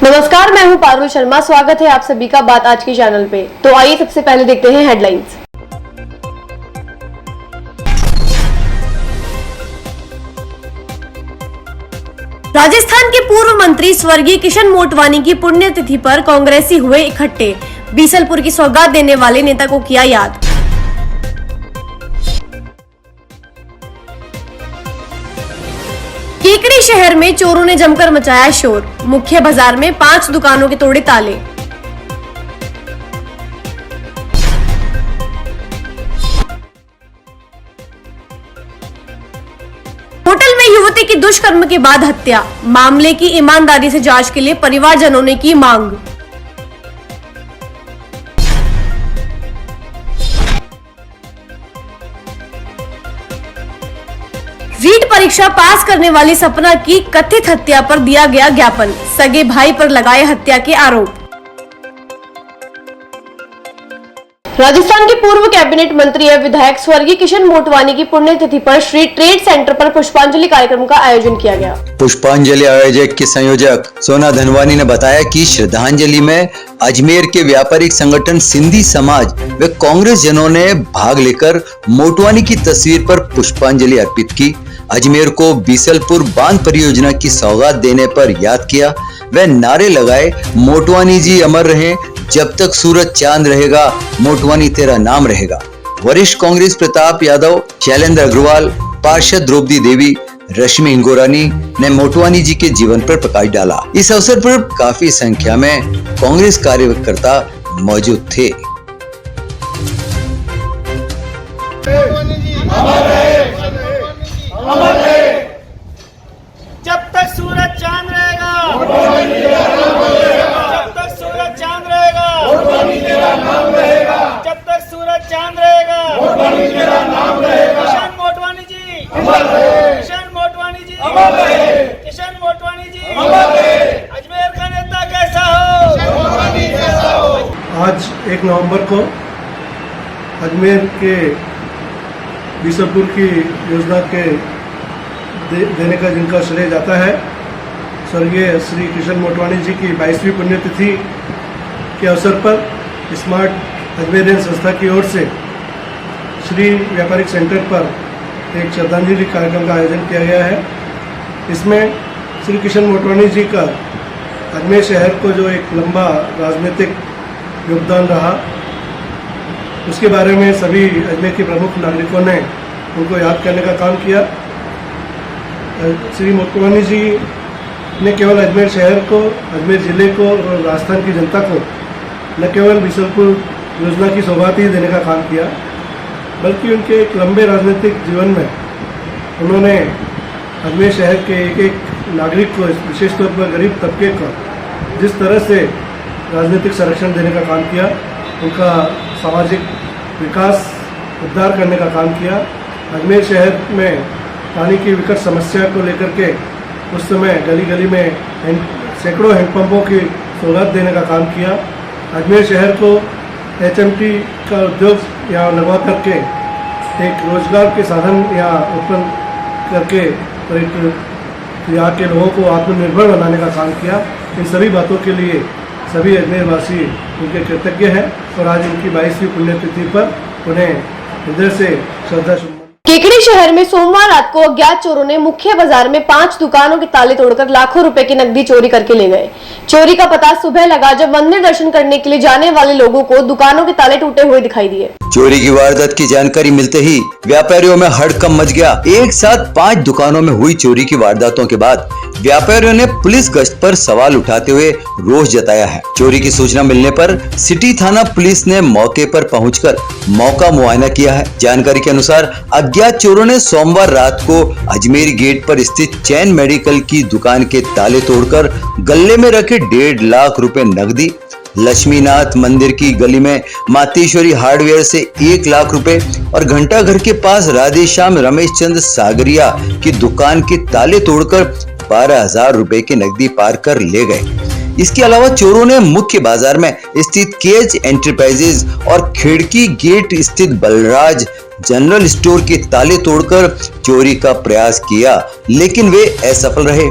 नमस्कार, मैं हूं पारुल शर्मा। स्वागत है आप सभी का बात आज के चैनल पे। तो आइए सबसे पहले देखते हैं हेडलाइंस। राजस्थान के पूर्व मंत्री स्वर्गीय किशन मोटवानी की पुण्यतिथि पर कांग्रेसी हुए इकट्ठे। बीसलपुर की सौगात देने वाले नेता को किया याद। केकड़ी शहर में चोरों ने जमकर मचाया शोर। मुख्य बाजार में 5 दुकानों के तोड़े ताले। होटल में युवती की दुष्कर्म के बाद हत्या। मामले की ईमानदारी से जांच के लिए परिवारजनों ने की मांग। रीट परीक्षा पास करने वाली सपना की कथित हत्या पर दिया गया ज्ञापन। सगे भाई पर लगाए हत्या के आरोप। राजस्थान के पूर्व कैबिनेट मंत्री एवं विधायक स्वर्गीय किशन मोटवानी की पुण्यतिथि पर श्री ट्रेड सेंटर पर पुष्पांजलि कार्यक्रम का आयोजन किया गया। पुष्पांजलि आयोजक के संयोजक सोना धनवानी ने बताया कि श्रद्धांजलि में अजमेर के व्यापारिक संगठन सिंधी समाज व कांग्रेस जनों ने भाग लेकर मोटवानी की तस्वीर पर पुष्पांजलि अर्पित की। अजमेर को बीसलपुर बांध परियोजना की सौगात देने पर याद किया व नारे लगाए, मोटवानी जी अमर रहें, जब तक सूरज चांद रहेगा, मोटवानी तेरा नाम रहेगा। वरिष्ठ कांग्रेस प्रताप यादव, शैलेंद्र अग्रवाल, पार्षद द्रौपदी देवी, रश्मि हिंगोरानी ने मोटवानी जी के जीवन पर प्रकाश डाला। इस अवसर पर काफी संख्या में कांग्रेस कार्यकर्ता मौजूद थे। जब तक सूरज चांद रहेगा, जब तक सूरज चांद रहेगा, जब तक सूरज चांद रहेगा, किशन मोटवानी जी, किशन मोटवानी जी, किशन मोटवानी जी, अजमेर का नेता कैसा हो। आज 1 नवंबर को अजमेर के बीसलपुर की योजना के देने का जिनका श्रेय जाता है, स्वर्गीय श्री किशन मोटवानी जी की 22वीं पुण्यतिथि के अवसर पर स्मार्ट अजमेरियन संस्था की ओर से श्री व्यापारिक सेंटर पर एक श्रद्धांजलि कार्यक्रम का आयोजन किया गया है। इसमें श्री किशन मोटवानी जी का अजमेर शहर को जो एक लंबा राजनीतिक योगदान रहा, उसके बारे में सभी अजमेर के प्रमुख नागरिकों ने उनको याद करने का काम किया। श्री मोटवानी जी ने केवल अजमेर शहर को, अजमेर जिले को और राजस्थान की जनता को न केवल बीसलपुर योजना की सौगात ही देने का काम किया, बल्कि उनके एक लंबे राजनीतिक जीवन में उन्होंने अजमेर शहर के एक नागरिक को, विशेष तौर पर गरीब तबके को जिस तरह से राजनीतिक संरक्षण देने का काम किया, उनका सामाजिक विकास उद्धार करने का काम किया। अजमेर शहर में पानी की विकट समस्या को लेकर के उस समय गली गली में सैकड़ों हैंडपंपों की सौगात देने का काम किया। अजमेर शहर को HMT का उद्योग यहाँ लगवा करके एक रोजगार के साधन यहाँ उत्पन्न करके तो एक यहाँ के लोगों को आत्मनिर्भर बनाने का काम किया। इन सभी बातों के लिए सभी अजमेर वासी उनके कृतज्ञ हैं और आज उनकी 22वीं पुण्यतिथि पर उन्हें हृदय से श्रद्धा सुमन। केकड़ी शहर में सोमवार रात को अज्ञात चोरों ने मुख्य बाजार में 5 दुकानों के ताले तोड़कर लाखों रुपए की नकदी चोरी करके ले गए। चोरी का पता सुबह लगा जब मंदिर दर्शन करने के लिए जाने वाले लोगों को दुकानों के ताले टूटे हुए दिखाई दिए। चोरी की वारदात की जानकारी मिलते ही व्यापारियों में हड़कंप मच गया। एक साथ 5 दुकानों में हुई चोरी की वारदातों के बाद व्यापारियों ने पुलिस गश्त पर सवाल उठाते हुए रोष जताया है। चोरी की सूचना मिलने पर सिटी थाना पुलिस ने मौके पर पहुंचकर मौका मुआयना किया है। जानकारी के अनुसार अज्ञात चोरों ने सोमवार रात को अजमेर गेट पर स्थित चैन मेडिकल की दुकान के ताले तोड़कर गले में रखे 1.5 लाख रुपए नकदी, लक्ष्मीनाथ मंदिर की गली में मातेश्वरी हार्डवेयर से 1 लाख रुपए और घंटा घर के पास राधेश्याम रमेश चंद्र सागरिया की दुकान के ताले तोड़कर 12,000 रुपए की नकदी पार कर ले गए। इसके अलावा चोरों ने मुख्य बाजार में स्थित केज एंटरप्राइजेज और खिड़की गेट स्थित बलराज जनरल स्टोर के ताले तोड़कर चोरी का प्रयास किया, लेकिन वे असफल रहे।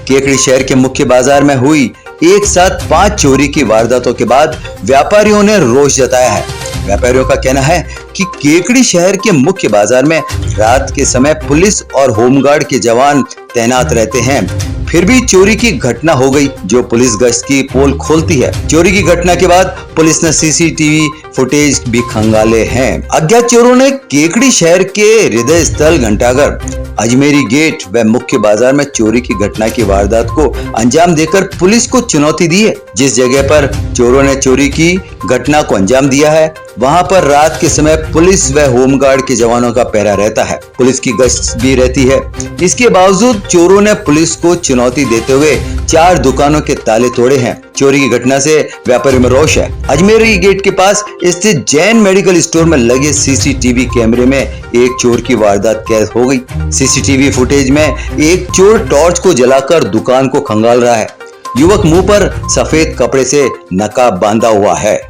केकड़ी शहर के मुख्य बाजार में हुई एक साथ 5 चोरी की वारदातों के बाद व्यापारियों ने रोष जताया है। व्यापारियों का कहना है कि केकड़ी शहर के मुख्य बाजार में रात के समय पुलिस और होमगार्ड के जवान तैनात रहते हैं, फिर भी चोरी की घटना हो गई जो पुलिस गश्त की पोल खोलती है। चोरी की घटना के बाद पुलिस ने सीसीटीवी फुटेज भी खंगाले हैं। अज्ञात चोरों ने केकड़ी शहर के हृदय स्थल घंटाघर, अजमेरी गेट व मुख्य बाजार में चोरी की घटना की वारदात को अंजाम देकर पुलिस को चुनौती दी है। जिस जगह पर चोरों ने चोरी की घटना को अंजाम दिया है वहां पर रात के समय पुलिस व होमगार्ड के जवानों का पहरा रहता है, पुलिस की गश्त भी रहती है। इसके बावजूद चोरों ने पुलिस को चुनौती देते हुए 4 दुकानों के ताले तोड़े हैं। चोरी की घटना से व्यापारियों में रोष है। अजमेरी गेट के पास स्थित जैन मेडिकल स्टोर में लगे सीसीटीवी कैमरे में एक चोर की वारदात कैद हो गई। सीसीटीवी फुटेज में एक चोर टॉर्च को जलाकर दुकान को खंगाल रहा है। युवक मुंह पर सफेद कपड़े से नकाब बांधा हुआ है।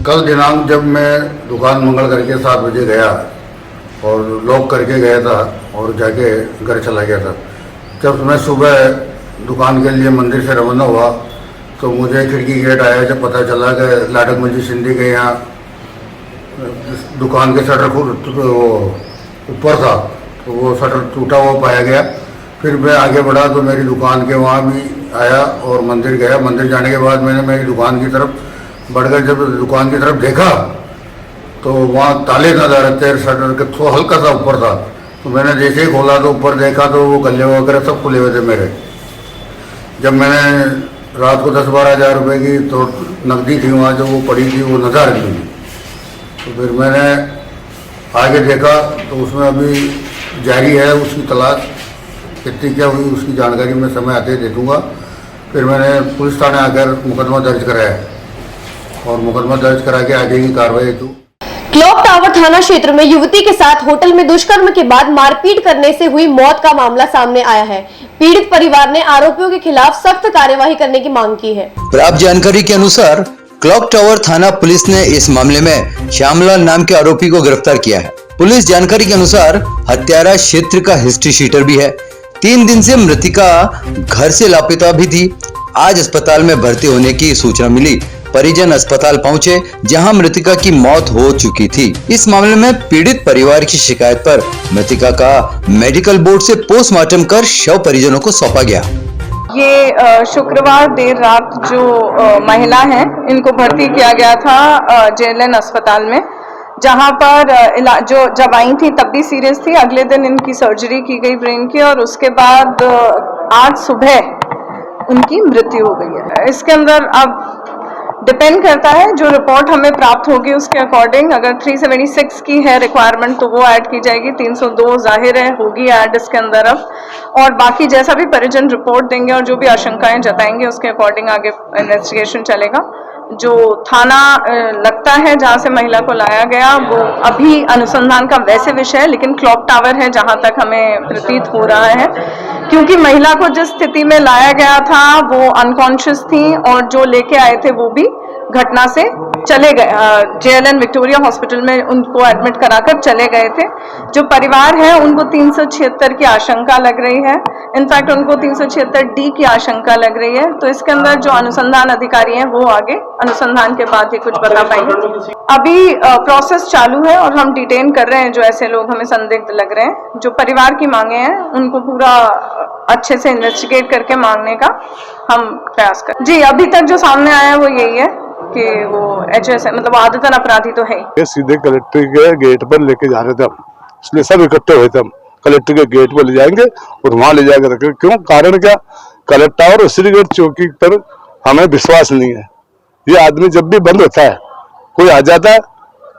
कल दिनांक जब मैं दुकान मंगल करके 7 बजे गया और लॉक करके गया था और जाके घर चला गया था, जब मैं सुबह दुकान के लिए मंदिर से रवाना हुआ तो मुझे खिड़की गेट आया जब पता चला कि लाडक मंजी सिंधी के यहाँ दुकान के शटर ऊपर था, तो वो शटर टूटा हुआ पाया गया। फिर मैं आगे बढ़ा तो मेरी दुकान के वहाँ भी आया और मंदिर गया। मंदिर जाने के बाद मैंने मेरी दुकान की तरफ बढ़कर जब दुकान की तरफ देखा तो वहाँ ताले नजर आते थे, शटर के थोड़ा हल्का सा ऊपर था। तो मैंने जैसे ही खोला तो ऊपर देखा तो वो गले वगैरह सब खुले हुए थे मेरे। जब मैंने रात को 10-12 हज़ार रुपये की तो नकदी थी वहाँ जो वो पड़ी थी वो नजर रखी थी। तो फिर मैंने आगे देखा तो उसमें अभी जारी है उसकी तलाश, कितनी क्या हुई उसकी जानकारी मैं समय आते दे दूँगा। फिर मैंने पुलिस थाने आकर मुकदमा दर्ज कराया और मुकदमा दर्ज करा के आगे की कार्रवाई की। क्लॉक टावर थाना क्षेत्र में युवती के साथ होटल में दुष्कर्म के बाद मारपीट करने से हुई मौत का मामला सामने आया है। पीड़ित परिवार ने आरोपियों के खिलाफ सख्त कार्यवाही करने की मांग की है। प्राप्त जानकारी के अनुसार क्लॉक टावर थाना पुलिस ने इस मामले में श्यामलाल नाम के आरोपी को गिरफ्तार किया है। पुलिस जानकारी के अनुसार हत्यारा क्षेत्र का हिस्ट्री शीटर भी है। 3 दिन से मृतिका घर से लापता भी थी। आज अस्पताल में भर्ती होने की सूचना मिली। परिजन अस्पताल पहुंचे जहां मृतिका की मौत हो चुकी थी। इस मामले में पीड़ित परिवार की शिकायत पर मृतिका का मेडिकल बोर्ड से पोस्टमार्टम कर शव परिजनों को सौंपा गया। ये शुक्रवार देर रात जो महिला हैं इनको भर्ती किया गया था जेएलएन अस्पताल में, जहां पर जो जब आई थी तब भी सीरियस थी। अगले दिन इनकी सर्जरी की गई ब्रेन की और उसके बाद आज सुबह उनकी मृत्यु हो गई है। इसके अंदर अब डिपेंड करता है जो रिपोर्ट हमें प्राप्त होगी उसके अकॉर्डिंग। अगर 376 की है रिक्वायरमेंट तो वो ऐड की जाएगी, 302 जाहिर है होगी ऐड इसके अंदर अब, और बाकी जैसा भी परिजन रिपोर्ट देंगे और जो भी आशंकाएं जताएंगे उसके अकॉर्डिंग आगे इन्वेस्टिगेशन चलेगा। जो थाना लगता है जहां से महिला को लाया गया वो अभी अनुसंधान का वैसे विषय है, लेकिन क्लॉक टावर है जहां तक हमें प्रतीत हो रहा है, क्योंकि महिला को जिस स्थिति में लाया गया था वो अनकॉन्शियस थी और जो लेके आए थे वो भी घटना से चले गए। जेएलएन विक्टोरिया हॉस्पिटल में उनको एडमिट कराकर चले गए थे। जो परिवार है उनको 376 की आशंका लग रही है, इनफैक्ट उनको 376D की आशंका लग रही है। तो इसके अंदर जो अनुसंधान अधिकारी हैं वो आगे अनुसंधान के बाद ही कुछ बता पाएंगे। अभी प्रोसेस चालू है और हम डिटेन कर रहे हैं जो ऐसे लोग हमें संदिग्ध लग रहे हैं। जो परिवार की मांगे हैं उनको पूरा अच्छे से इन्वेस्टिगेट करके मांगने का हम प्रयास करें। जी, अभी तक जो सामने आया है वो यही है कि वो HS है, मतलब आदतन अपराधी तो है ही। सीधे कलेक्टर के गेट पर लेके जा रहे थे हम, इसलिए सब इकट्ठे हुए थे। हम कलेक्टर के गेट पर ले जाएंगे और वहां ले जाकर क्यों, कारण क्या, कलेक्टर और श्रीगढ़ चौकी पर हमें विश्वास नहीं है। ये आदमी जब भी बंद होता है कोई आ जाता है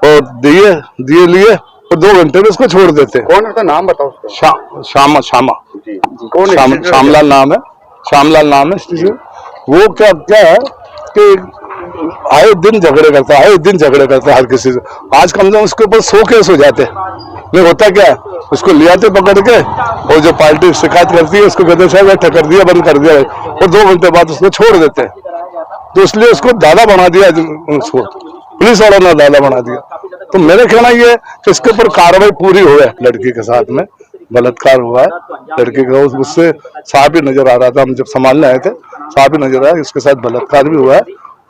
और दिए लिए और 2 घंटे में उसको छोड़ देते हैं। कौन है उसका नाम बताओ? श्यामा श्यामलाल नाम है, श्यामलाल नाम है। वो क्या है कि आए दिन झगड़े करता है हर किसी से। आज कम से कम उसके ऊपर 100 केस हो जाते हैं। नहीं होता क्या है, उसको ले आते पकड़ के और जो पार्टी शिकायत करती है उसको कहते हैं कर दिया, बंद कर दिया, और 2 घंटे बाद उसको छोड़ देते हैं। तो इसलिए उसको दादा बना दिया, उसको पुलिस वालों ने दादा बना दिया। तो मेरा कहना ये है कि इसके ऊपर कार्रवाई पूरी हो लड़की के साथ में, बलात्कार हुआ है लड़के का। उससे साफ ही नजर आ रहा था, हम जब संभालने आए थे साफ ही नजर आया इसके साथ बलात्कार भी हुआ है।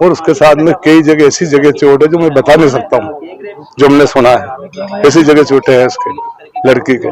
और उसके साथ में कई जगह ऐसी जगह चोट है जो मैं बता नहीं सकता हूँ, जो हमने सुना है ऐसी जगह चोटें हैं इसके लड़की के।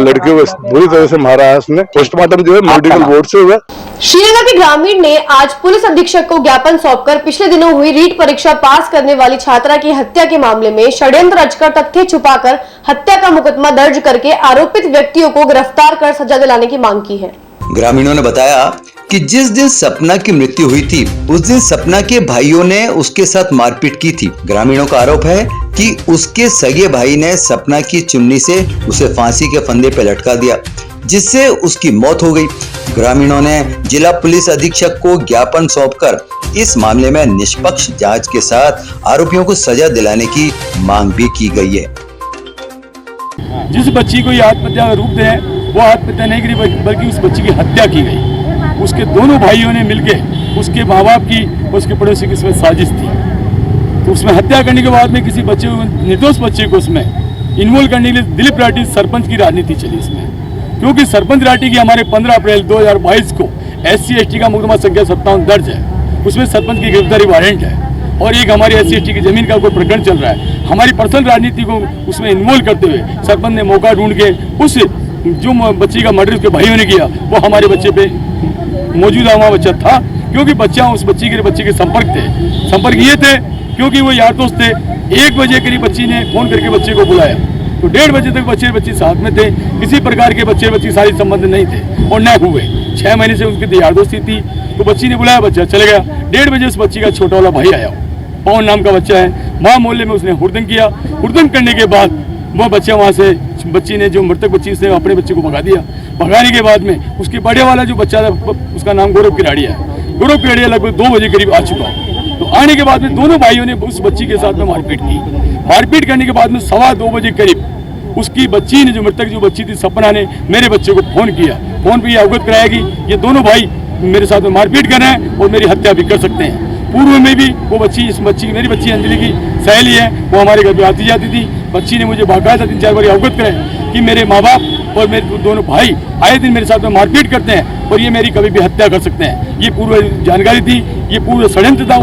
लड़की को बुरी तरह से मारा है उसने। पोस्टमार्टम जो है मेडिकल बोर्ड से हुआ। श्रीनगर के ग्रामीण ने आज पुलिस अधीक्षक को ज्ञापन सौंपकर पिछले दिनों हुई रीट परीक्षा पास करने वाली छात्रा की हत्या के मामले में षड्यंत्र रचकर तथ्य छुपाकर हत्या का मुकदमा दर्ज करके आरोपित व्यक्तियों को गिरफ्तार कर सजा दिलाने की मांग की है। ग्रामीणों ने बताया कि जिस दिन सपना की मृत्यु हुई थी उस दिन सपना के भाइयों ने उसके साथ मारपीट की थी। ग्रामीणों का आरोप है कि उसके सगे भाई ने सपना की चुन्नी से उसे फांसी के फंदे पर लटका दिया, जिससे उसकी मौत हो गई। ग्रामीणों ने जिला पुलिस अधीक्षक को ज्ञापन सौंपकर इस मामले में निष्पक्ष जांच के साथ आरोपियों को सजा दिलाने की मांग भी की गई है। जिस बच्ची को ये आत्महत्या का रूप दे वो आत्महत्या नहीं करी बल्कि उस बच्ची की हत्या की गई। उसके दोनों भाइयों ने मिलकर उसके माँ बाप की उसके पड़ोसी की इसमें साजिश थी। तो उसमें हत्या करने के बाद में किसी बच्चे को, निर्दोष बच्चे को उसमें इन्वॉल्व करने के लिए दिलीप राठी सरपंच की राजनीति चली इसमें। क्योंकि सरपंच राठी की हमारे 15 अप्रैल 2022 को SC/ST का मुकदमा संख्या 57 दर्ज है। उसमें सरपंच की गिरफ्तारी वारंट है और एक हमारी SC/ST की जमीन का कोई प्रकरण चल रहा है। हमारी पर्सनल राजनीति को उसमें इन्वॉल्व करते हुए सरपंच ने मौका ढूंढ के उस जो बच्ची का मर्डर उसके भाइयों ने किया वो हमारे बच्चे पे मौजूदा वहाँ बच्चा था। क्योंकि बच्चा उस बच्चे के संपर्क ये थे क्योंकि वो यार दोस्त थे। 1 बजे करीब बच्ची ने फोन करके बच्चे को बुलाया तो 1:30 बजे तक बच्चे साथ में थे। किसी प्रकार के बच्ची सारी संबंध नहीं थे और न हुए। 6 महीने से उसकी यार दोस्ती थी। तो बच्ची ने बुलाया, बच्चा चले गया। 1:30 बजे उस बच्ची का छोटा वाला भाई आया, पवन नाम का बच्चा है। वहाँ मोहल्ले में उसने हुड़दंग किया। हुड़दंग करने के बाद वो बच्चा वहाँ से बच्ची ने जो मृतक बच्ची से अपने बच्चे को भगा दिया। भगाने के बाद में उसके बड़े वाला जो बच्चा था उसका नाम गौरव किराड़िया है। गौरव किराड़िया लगभग 2 बजे करीब आ चुका। तो आने के बाद में दोनों भाइयों ने उस बच्ची के साथ में मारपीट की। मारपीट करने के बाद में 2:15 बजे करीब उसकी बच्ची ने जो बच्ची थी सपना ने मेरे बच्चे को फोन किया। फोन पे ये अवगत कराया कि ये दोनों भाई मेरे साथ में मारपीट कर रहे हैं और मेरी हत्या भी कर सकते हैं। पूर्व में भी वो मेरी बच्ची अंजलि की सहेली है, वो हमारे घर पे आती जाती थी। बच्ची ने मुझे बाकायदा 3-4 बार अवगत कराया कि मेरे माँ बाप और मेरे दोनों भाई आए दिन मेरे साथ में मारपीट करते हैं और ये मेरी कभी भी हत्या कर सकते हैं। ये पूर्व जानकारी थी, ये पूर्व षड्यंत्र था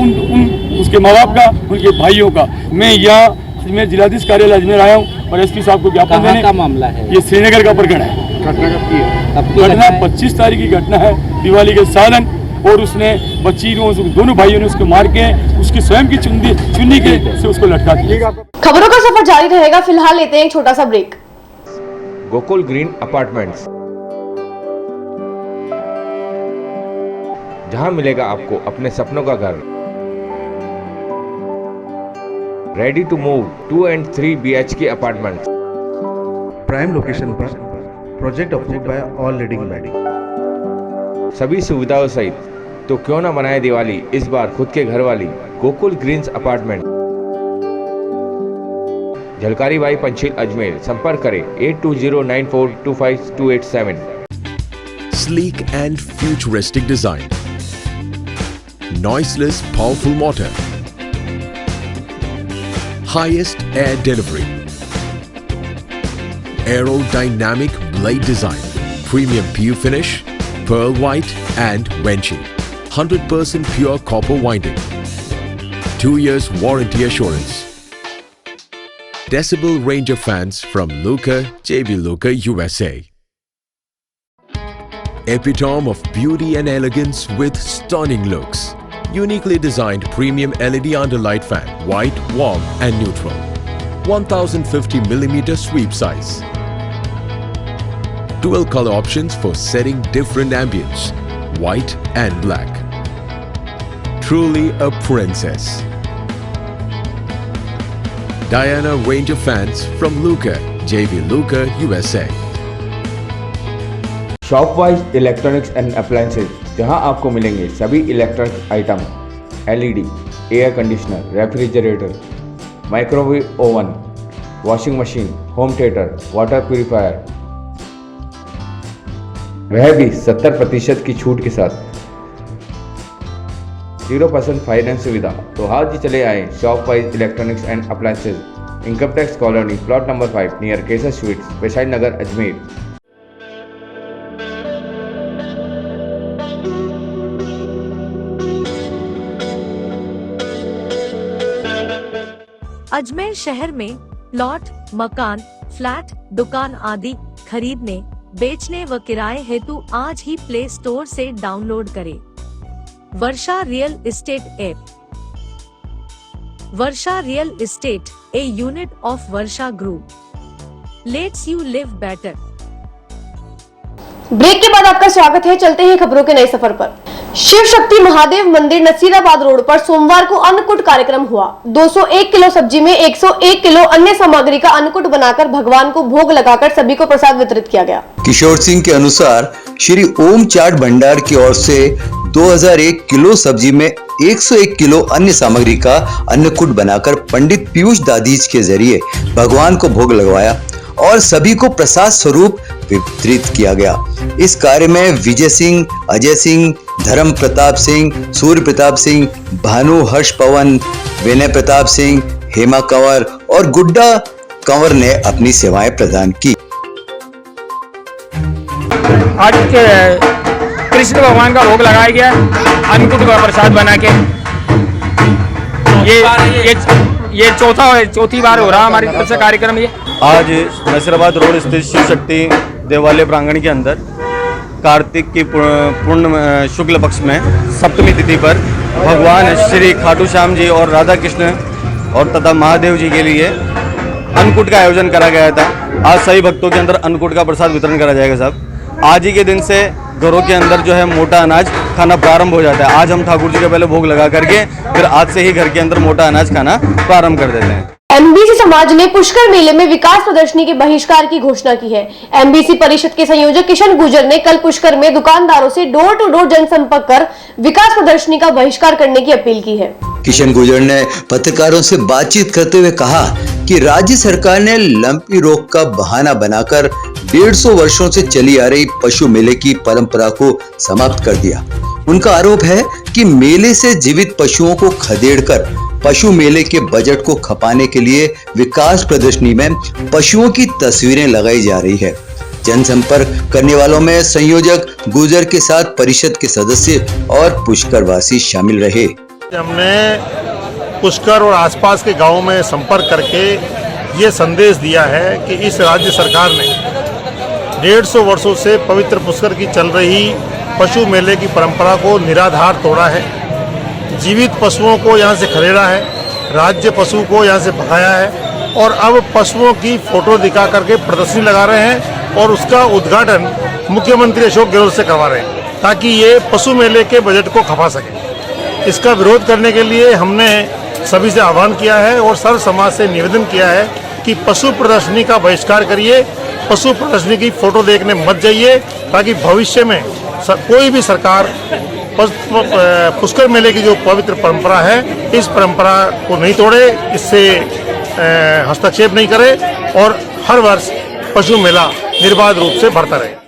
उसके माँ बाप का, उनके भाइयों का। मैं यहाँ अजमेर जिलाधीश कार्यालय अजमेर आया हूँ और SP साहब को ज्ञापन देने। का मामला है ये श्रीनगर का प्रकरण है। घटना 25 तारीख की घटना है, दिवाली के सालन। और उसने बच्ची को दोनों भाइयों ने उसको मार के उसकी स्वयं की चुन्नी के से उसको लटका दिया। खबरों का सफर जारी रहेगा, फिलहाल लेते हैं एक छोटा सा ब्रेक। गोकुल ग्रीन अपार्टमेंट्स, जहां मिलेगा आपको अपने सपनों का घर। Ready to move 2 and 3 BHK apartments. Prime location पर, project approved by all leading body. सभी सुविधाओं सहित, तो क्यों ना बनाए दिवाली इस बार खुद के घर वाली। Gokul greens apartment, Jhalkari Bai Pancheel Ajmer. संपर्क करें 8209425287। Sleek and futuristic design, noiseless powerful motor, highest air delivery, aerodynamic blade design, premium PU finish, pearl white and Venchi, 100% pure copper winding, 2 years warranty assurance. Decibel Ranger fans from Luca, JB Luca, USA. Epitome of beauty and elegance with stunning looks. Uniquely designed premium LED underlight fan, white, warm and neutral. 1050mm sweep size. Dual color options for setting different ambience, white and black. Truly a princess. Diana Ranger fans from Luca, JV Luca, USA. Shopwise electronics and appliances, जहां आपको मिलेंगे सभी electronic item, LED, air conditioner, refrigerator, microwave oven, washing machine, home theatre, water purifier, वह भी 70% की छूट के साथ। 0% फाइनेंस सुविधा। तो आज ही चले आए Shopwise electronics and appliances, income tax colony, plot number 5 near Kesar sweets, Vaishali Nagar, Ajmer. Ajmer शहर में प्लॉट, मकान, फ्लैट, दुकान आदि खरीदने, बेचने व किराए हेतु आज ही प्ले स्टोर से डाउनलोड करें Varsha real estate app. Varsha real estate, a unit of Varsha group, lets you live better. Break के बाद आपका स्वागत है। चलते हैं खबरों के नए सफर पर। शिव शक्ति महादेव मंदिर नसीराबाद रोड पर सोमवार को अन्नकूट कार्यक्रम हुआ। 201 किलो सब्जी में 101 किलो अन्य सामग्री का अन्नकूट बनाकर भगवान को भोग लगाकर सभी को प्रसाद वितरित किया गया। किशोर सिंह के अनुसार श्री ओम चाट भंडार की ओर से 2001 किलो सब्जी में 101 किलो अन्य सामग्री का अन्नकूट बनाकर पंडित पीयूष दादीज के जरिए भगवान को भोग लगवाया और सभी को प्रसाद स्वरूप वितरित किया गया। इस कार्य में विजय सिंह, अजय सिंह, धर्म प्रताप सिंह, सूर्य प्रताप सिंह, भानु हर्ष पवन, विनय प्रताप सिंह, हेमा कंवर और गुड्डा कंवर ने अपनी सेवाएं प्रदान की। आज कृष्ण भगवान का भोग लगाया गया अन्नकूट का प्रसाद बना के। ये चौथी बार हो रहा हमारी तरफ से कार्यक्रम। ये आज नसीराबाद रोड स्थित शिव शक्ति देवालय प्रांगण के अंदर कार्तिक की पूर्ण शुक्ल पक्ष में सप्तमी तिथि पर भगवान श्री खाटू श्याम जी और राधा कृष्ण और तथा महादेव जी के लिए अन्नकूट का आयोजन करा गया था। आज सभी भक्तों के अंदर अन्नकूट का प्रसाद वितरण करा जाएगा साहब। आज ही के दिन से घरों के अंदर जो है मोटा अनाज खाना प्रारंभ हो जाता है। आज हम ठाकुर जी के पहले भोग लगा करके फिर आज से ही घर के अंदर मोटा अनाज खाना प्रारंभ कर देते हैं। एमबीसी समाज ने पुष्कर मेले में विकास प्रदर्शनी के बहिष्कार की घोषणा की है। एमबीसी परिषद के संयोजक किशन गुर्जर ने कल पुष्कर में दुकानदारों से डोर टू डोर जनसंपर्क कर विकास प्रदर्शनी का बहिष्कार करने की अपील की है। किशन गुर्जर ने पत्रकारों से बातचीत करते हुए कहा कि राज्य सरकार ने लंपी रोग का बहाना बनाकर 150 वर्षों से चली आ रही पशु मेले की परंपरा को समाप्त कर दिया। उनका आरोप है कि मेले से जीवित पशुओं को खदेड़कर पशु मेले के बजट को खपाने के लिए विकास प्रदर्शनी में पशुओं की तस्वीरें लगाई जा रही है। जनसंपर्क करने वालों में संयोजक गुर्जर के साथ परिषद के सदस्य और पुष्कर वासी शामिल रहे। हमने पुष्कर और आसपास के गांवों में संपर्क करके ये संदेश दिया है कि इस राज्य सरकार ने 150 वर्षों से पवित्र पुष्कर की चल रही पशु मेले की परंपरा को निराधार तोड़ा है। जीवित पशुओं को यहाँ से खदेड़ा है, राज्य पशु को यहाँ से भगाया है और अब पशुओं की फोटो दिखा करके प्रदर्शनी लगा रहे हैं और उसका उद्घाटन मुख्यमंत्री अशोक गहलोत से करवा रहे हैं ताकि ये पशु मेले के बजट को खपा सके। इसका विरोध करने के लिए हमने सभी से आह्वान किया है और सर्व समाज से निवेदन किया है कि पशु प्रदर्शनी का बहिष्कार करिए, पशु प्रदर्शनी की फोटो देखने मत जाइए ताकि भविष्य में कोई भी सरकार पुष्कर मेले की जो पवित्र परंपरा है इस परंपरा को नहीं तोड़े, इससे हस्तक्षेप नहीं करे और हर वर्ष पशु मेला निर्बाध रूप से बढ़ता रहे।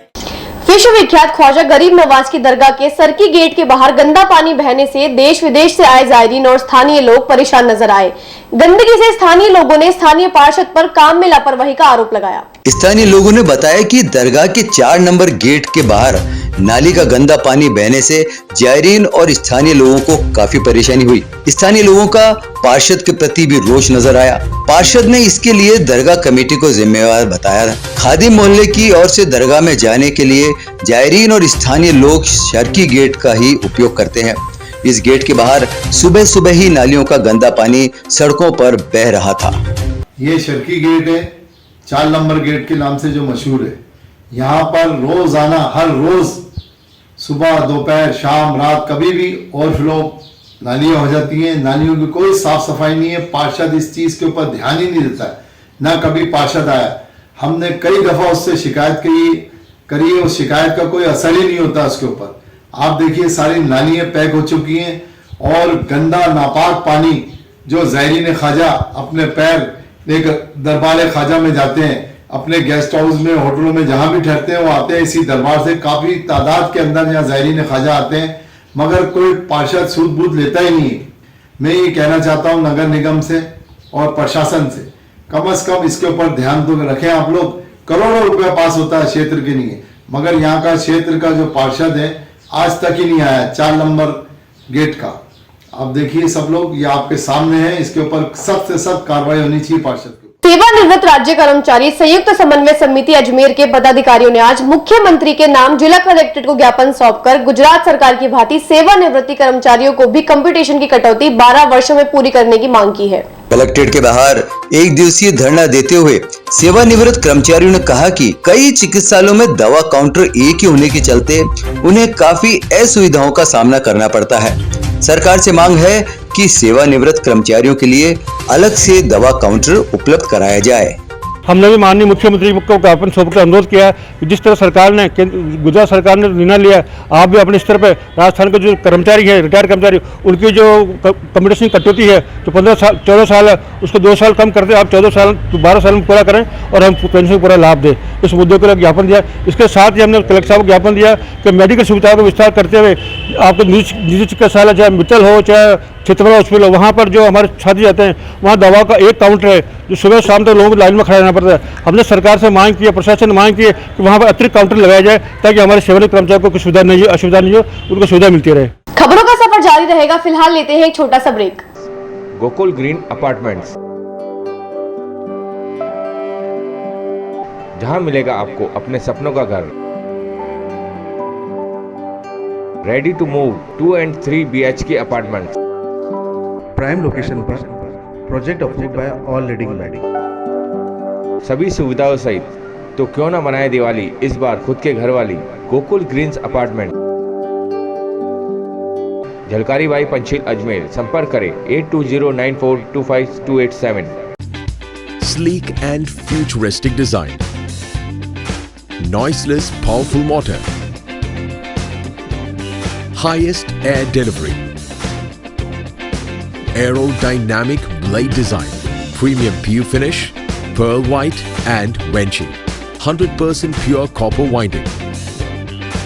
विश्व विख्यात ख्वाजा गरीब नवाज की दरगाह के सर्की गेट के बाहर गंदा पानी बहने से देश विदेश से आए जायरीन और स्थानीय लोग परेशान नजर आए। गंदगी से स्थानीय लोगों ने स्थानीय पार्षद पर काम में लापरवाही का आरोप लगाया। स्थानीय लोगों ने बताया कि दरगाह के 4 नंबर गेट के बाहर नाली का गंदा पानी बहने से जायरीन और स्थानीय लोगों को काफी परेशानी हुई। स्थानीय लोगों का पार्षद के प्रति भी रोष नजर आया। पार्षद ने इसके लिए दरगाह कमेटी को जिम्मेवार बताया। खादिम मोहल्ले की ओर से दरगाह में जाने के लिए जायरीन और स्थानीय लोग सर्की गेट का ही उपयोग करते हैं। इस गेट के बाहर सुबह सुबह ही नालियों का गंदा पानी सड़कों पर बह रहा था। ये सर्की गेट है, 4 नंबर गेट के नाम से जो मशहूर है। यहाँ पर रोजाना हर रोज सुबह दोपहर शाम रात कभी भी ओवरफ्लो नालियाँ हो जाती हैं। नालियों की कोई साफ सफाई नहीं है। पार्षद इस चीज के ऊपर ध्यान ही नहीं देता है, ना कभी पार्षद आया। हमने कई दफा उससे शिकायत करी है, उस शिकायत का कोई असर ही नहीं होता उसके ऊपर। आप देखिए सारी नालियाँ पैक हो चुकी हैं और गंदा नापाक पानी जो ज़ायरीन ख्वाजा अपने पैर लेकर दरबार ख्वाजा में जाते हैं, अपने गेस्ट हाउस में होटलों में जहां भी ठहरते हैं वो आते हैं इसी दरबार से। काफी तादाद के अंदर यहाँ ज़ायरीन ख्वाजा आते हैं मगर कोई पार्षद सूद बूद लेता ही नहीं है। मैं ये कहना चाहता हूँ नगर निगम से और प्रशासन से कम इसके ऊपर ध्यान तो रखें आप लोग। करोड़ों रुपया पास होता है क्षेत्र के लिए मगर यहाँ का क्षेत्र का जो पार्षद है आज तक ही नहीं आया 4 नंबर गेट का। आप देखिए सब लोग, ये आपके सामने है, इसके ऊपर सख्त से सख्त कार्रवाई होनी चाहिए पार्षद के। सेवानिवृत्त राज्य कर्मचारी संयुक्त समन्वय समिति अजमेर के पदाधिकारियों ने आज मुख्यमंत्री के नाम जिला कलेक्ट्रेट को ज्ञापन सौंपकर गुजरात सरकार की भांति सेवानिवृत्ति कर्मचारियों को भी कंप्यूटेशन की कटौती 12 वर्षों में पूरी करने की मांग की है। कलेक्ट्रेट के बाहर एक दिवसीय धरना देते हुए सेवानिवृत्त कर्मचारियों ने कहा कि कई चिकित्सालयों में दवा काउंटर एक ही होने के चलते उन्हें काफी असुविधाओं का सामना करना पड़ता है। सरकार से मांग है कि सेवानिवृत्त कर्मचारियों के लिए अलग से दवा काउंटर उपलब्ध कराया जाए। हमने भी माननीय मुख्यमंत्री को ज्ञापन सौंपकर अनुरोध किया है कि जिस तरह सरकार ने गुजरात सरकार ने निर्णय लिया, आप भी अपने स्तर पर राजस्थान के जो कर्मचारी है, रिटायर्ड कर्मचारी, उनकी जो कम्यूटेशन कटौती है जो 14 साल है उसको 2 साल कम कर दे, आप 12 साल में पूरा करें और हम पेंशन को पूरा लाभ दें। इस मुद्दे को ज्ञापन दिया। इसके साथ ही हमने कलेक्टर साहब को ज्ञापन दिया कि मेडिकल सुविधाओं को विस्तार करते हुए आपको निजी चिकित्सालय चाहे मित्तल हो चाहे क्षेत्रफल हॉस्पिटल हो, वहाँ पर जो हमारे छात्र जाते हैं वहाँ दवा का एक काउंटर है जो सुबह शाम तक लोगों को लाइन में खड़ा रहना पड़ता है। हमने सरकार से मांग की है, प्रशासन ने मांग की है कि वहाँ पर अतिरिक्त काउंटर लगाया जाए ताकि हमारे सेवानिवृत्त कर्मचारियों को कोई सुविधा नहीं हो, असुविधा नहीं हो, उनको सुविधा मिलती रहे। खबरों का सफर जारी रहेगा, फिलहाल लेते हैं एक छोटा सा ब्रेक। गोकुल ग्रीन अपार्टमेंट्स, जहां मिलेगा आपको अपने सपनों का घर। Ready to move 2 and 3 BHK apartments. Prime location पर, project approved by all leading body. सभी सुविधाओं सहित, तो क्यों ना मनाए दिवाली इस बार खुद के घर वाली। Gokul greens apartment, Jhalkari Bai Pancheel Ajmer. संपर्क करें 8209425287। Sleek and futuristic design. Noiseless, powerful motor. Highest air delivery. Aerodynamic blade design. Premium PU finish, pearl white and Wenchi. 100% pure copper winding.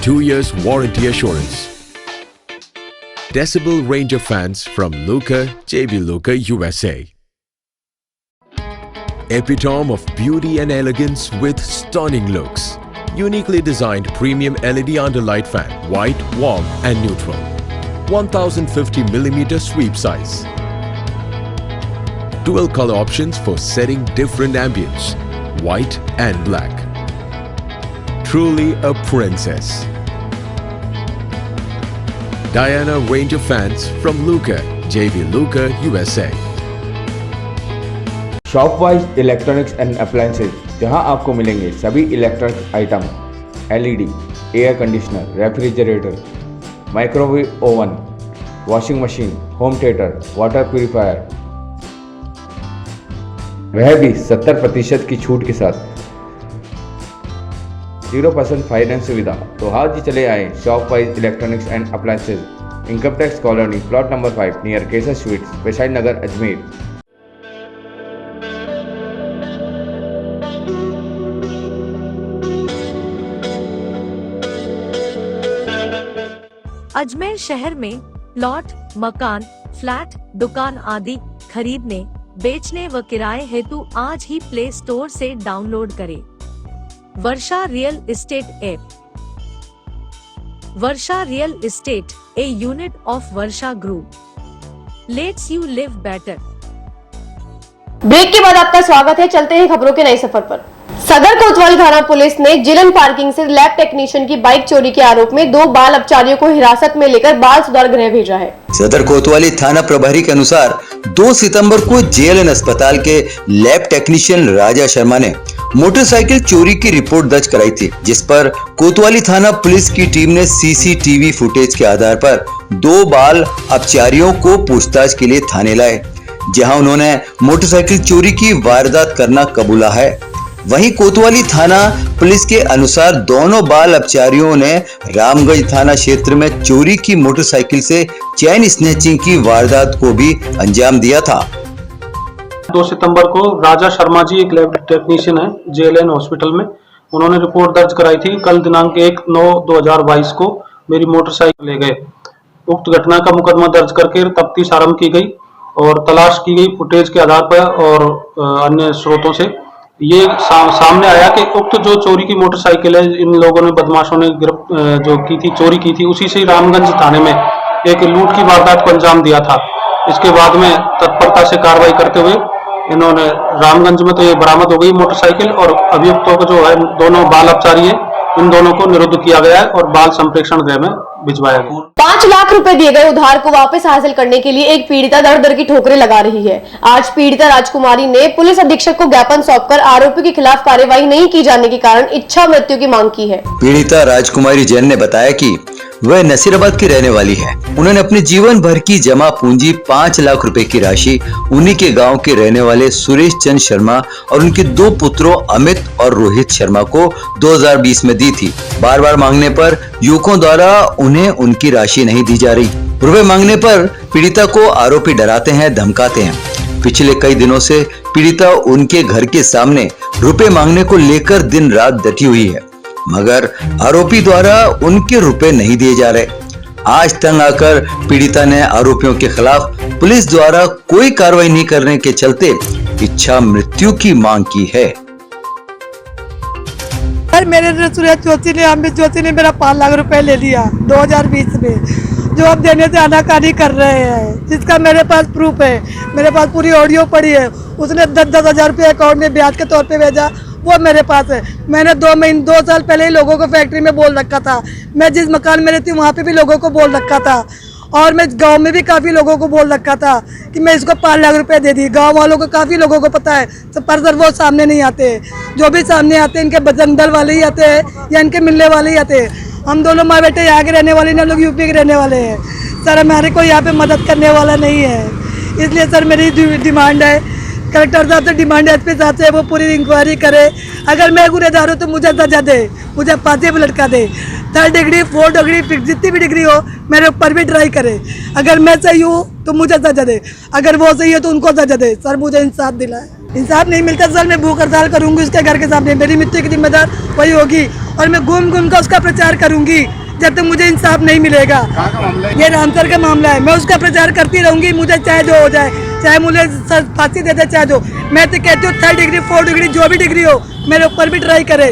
2 years warranty assurance. Decibel Ranger fans from Luca, JB Luca, USA. Epitome of beauty and elegance with stunning looks. Uniquely designed premium LED underlight fan, white, warm and neutral. 1050mm sweep size. Dual color options for setting different ambience, white and black. Truly a princess. Diana Ranger fans from Luca, JV Luca, USA. Shopwise electronics and appliances, जहां आपको मिलेंगे सभी electronic item, LED, air conditioner, refrigerator, microwave oven, washing machine, home theatre, water purifier, वह भी 70% की छूट के साथ। 0% फाइनेंस सुविधा। तो आज ही चले आए Shopwise electronics and appliances, income tax colony, plot number 5, near Kesar sweets, Vaishali Nagar, Ajmer. Ajmer शहर में प्लॉट, मकान, फ्लैट, दुकान आदि खरीदने, बेचने व किराए हेतु आज ही प्ले स्टोर से डाउनलोड करें Varsha real estate app. Varsha real estate, a unit of Varsha group, lets you live better. Break के बाद आपका स्वागत है। चलते हैं खबरों के नए सफर पर। सदर कोतवाली थाना पुलिस ने जिलन पार्किंग से लैब टेक्नीशियन की बाइक चोरी के आरोप में 2 बाल अपचारियों को हिरासत में लेकर बाल सुधार गृह भेजा है। सदर कोतवाली थाना प्रभारी के अनुसार 2 सितंबर को JLN अस्पताल के लैब टेक्नीशियन राजा शर्मा ने मोटरसाइकिल चोरी की रिपोर्ट दर्ज कराई थी, जिस पर कोतवाली थाना पुलिस की टीम ने CCTV फुटेज के आधार पर 2 बाल अपचारियों को पूछताछ के लिए थाने लाए, जहां उन्होंने मोटरसाइकिल चोरी की वारदात करना कबूला है। वहीं कोतवाली थाना पुलिस के अनुसार दोनों बाल अपचारियों ने रामगंज थाना क्षेत्र में चोरी की मोटरसाइकिल से चैन स्नैचिंग की वारदात को भी अंजाम दिया था। 2 सितंबर को राजा शर्मा जी एक लैब टेक्नीशियन है JLN हॉस्पिटल में, उन्होंने रिपोर्ट दर्ज कराई थी। कल दिनांक 1/9/2022 को मेरी मोटरसाइकिल ले गए। उक्त घटना का मुकदमा दर्ज करके तफ्तीश आरंभ की गई और तलाश की गई फुटेज के आधार पर और अन्य स्रोतों से ये सामने आया कि उक्त जो चोरी की मोटरसाइकिल है इन लोगों ने, बदमाशों ने जो की थी, चोरी की थी, उसी से रामगंज थाने में एक लूट की वारदात को अंजाम दिया था। इसके बाद में तत्परता से कार्रवाई करते हुए इन्होंने रामगंज में तो ये बरामद हो गई मोटरसाइकिल, और अभियुक्तों को जो है दोनों बाल अपचारी हैं, इन दोनों को निरुद्ध किया गया है और बाल संप्रेक्षण गृह में भिजवाया गया। 5 लाख रुपए दिए गए उधार को वापस हासिल करने के लिए एक पीड़िता दर दर की ठोकरें लगा रही है। आज पीड़िता राजकुमारी ने पुलिस अधीक्षक को ज्ञापन सौंपकर आरोपी के खिलाफ कार्यवाही नहीं की जाने के कारण इच्छा मृत्यु की मांग की है। पीड़िता राजकुमारी जैन ने बताया कि वह नसीराबाद की रहने वाली है। उन्होंने अपने जीवन भर की जमा पूंजी 5 लाख रुपए की राशि उन्हीं के गांव के रहने वाले सुरेश चंद शर्मा और उनके 2 पुत्रों अमित और रोहित शर्मा को 2020 में दी थी। बार बार मांगने पर युवकों द्वारा उन्हें उनकी राशि नहीं दी जा रही। रुपए मांगने पर पीड़िता को आरोपी डराते हैं, धमकाते हैं। पिछले कई दिनों से पीड़िता उनके घर के सामने रुपए मांगने को लेकर दिन रात डटी हुई है, मगर आरोपी द्वारा उनके रुपए नहीं दिए जा रहे। आज तंग आकर पीड़िता ने आरोपियों के खिलाफ पुलिस द्वारा कोई कार्रवाई नहीं करने के चलते इच्छा मृत्यु की मांग की है। मेरे सूरज ज्योति ने मेरा 5 लाख रुपए ले लिया 2020 में, जो अब देने से आनाकानी कर रहे हैं, जिसका मेरे पास प्रूफ है। मेरे पास पूरी ऑडियो पड़ी है। उसने 10-10 हजार रुपये अकाउंट में ब्याज के तौर पे भेजा, वो मेरे पास है। मैंने 2 साल पहले ही लोगों को फैक्ट्री में बोल रखा था। मैं जिस मकान में रहती हूँ वहाँ पे भी लोगों को बोल रखा था, और मैं गांव में भी काफ़ी लोगों को बोल रखा था कि मैं इसको 5 लाख रुपए दे दी। गांव वालों को काफ़ी लोगों को पता है, पर सर वो सामने नहीं आते। जो भी सामने आते हैं इनके बजरंग दल वाले ही आते हैं या इनके मिलने वाले ही आते हैं। हम दोनों माँ बेटे यहाँ के रहने वाले, हम लोग यूपी के रहने वाले हैं। सर हमारे को यहाँ पे मदद करने वाला नहीं है, इसलिए सर मेरी डिमांड है, कलेक्टर साहब से डिमांड है, एसपी साहब से वो पूरी इंक्वायरी करे। अगर मैं गुनहगार हूँ तो मुझे सजा दे, मुझे फांसी पे लटका दे। 3rd डिग्री 4th डिग्री जितनी भी डिग्री हो मेरे ऊपर भी ट्राई करे। अगर मैं सही हूँ तो मुझे सजा दे, अगर वो सही है तो उनको सजा दे। सर मुझे इंसाफ दिलाए। इंसाफ नहीं मिलता सर मैं भूख हड़ताल करूँगी उसके घर के सामने। मेरी मृत्यु की जिम्मेदार वही होगी, और मैं घूम घूम कर उसका प्रचार करूँगी जब तक मुझे इंसाफ नहीं मिलेगा। ये रामसर का मामला है, मैं उसका प्रचार करती रहूंगी, मुझे चाहे जो हो जाए, चाहे मुझे फांसी दे दे, चाहे जो। मैं तो कहती हूँ 3rd डिग्री 4th डिग्री जो भी डिग्री हो मेरे ऊपर भी ट्राई करे।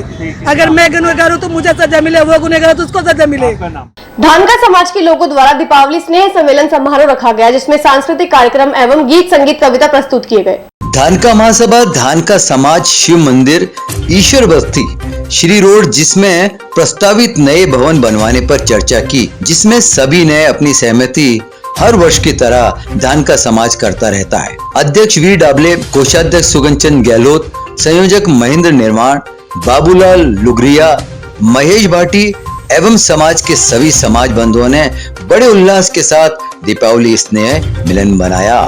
अगर मैं गुनहगार हूँ तो मुझे सजा मिले, वो गुनहगार तो उसको सजा मिले। धानका समाज के लोगों द्वारा दीपावली स्नेह सम्मेलन समारोह रखा गया, जिसमें सांस्कृतिक कार्यक्रम एवं गीत संगीत कविता प्रस्तुत किए गए। धानका महासभा धानका समाज शिव मंदिर ईश्वर बस्ती श्री रोड, जिसमें प्रस्तावित नए भवन बनवाने पर चर्चा की, जिसमें सभी ने अपनी सहमति हर वर्ष की तरह धानका समाज करता रहता है। अध्यक्ष वी डाबले, कोषाध्यक्ष सुगनचंद गहलोत, संयोजक महेंद्र निर्माण, बाबूलाल लुगरिया, महेश भाटी एवं समाज के सभी समाज बंधुओं ने बड़े उल्लास के साथ दीपावली स्नेह मिलन बनाया।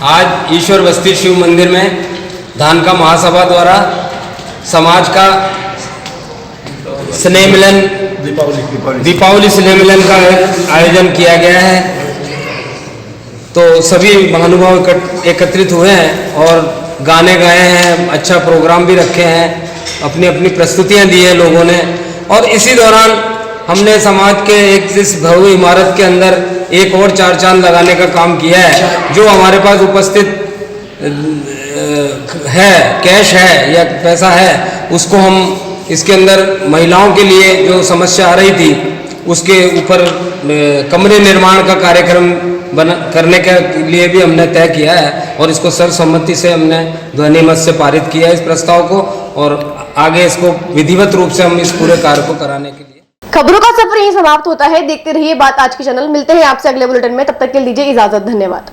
आज ईश्वर बस्ती शिव मंदिर में धानका महासभा द्वारा समाज का स्नेह मिलन दीपावली स्नेह मिलन का आयोजन किया गया है। तो सभी महानुभाव एकत्रित हुए हैं और गाने गाए हैं, अच्छा प्रोग्राम भी रखे हैं, अपनी अपनी प्रस्तुतियां दी है लोगों ने। और इसी दौरान हमने समाज के एक इस भव्य इमारत के अंदर एक और 4 चांद लगाने का काम किया है। जो हमारे पास उपस्थित है, कैश है या पैसा है, उसको हम इसके अंदर महिलाओं के लिए जो समस्या आ रही थी उसके ऊपर कमरे निर्माण का कार्यक्रम करने के लिए भी हमने तय किया है, और इसको सर्वसम्मति से हमने ध्वनि मत से पारित किया है इस प्रस्ताव को, और आगे इसको विधिवत रूप से हम इस पूरे कार्य को कराने के लिए। खबरों का सफर यहीं समाप्त होता है। देखते रहिए बात आज के चैनल। मिलते हैं आपसे अगले बुलेटिन में, तब तक के लिए दीजिए इजाजत। धन्यवाद।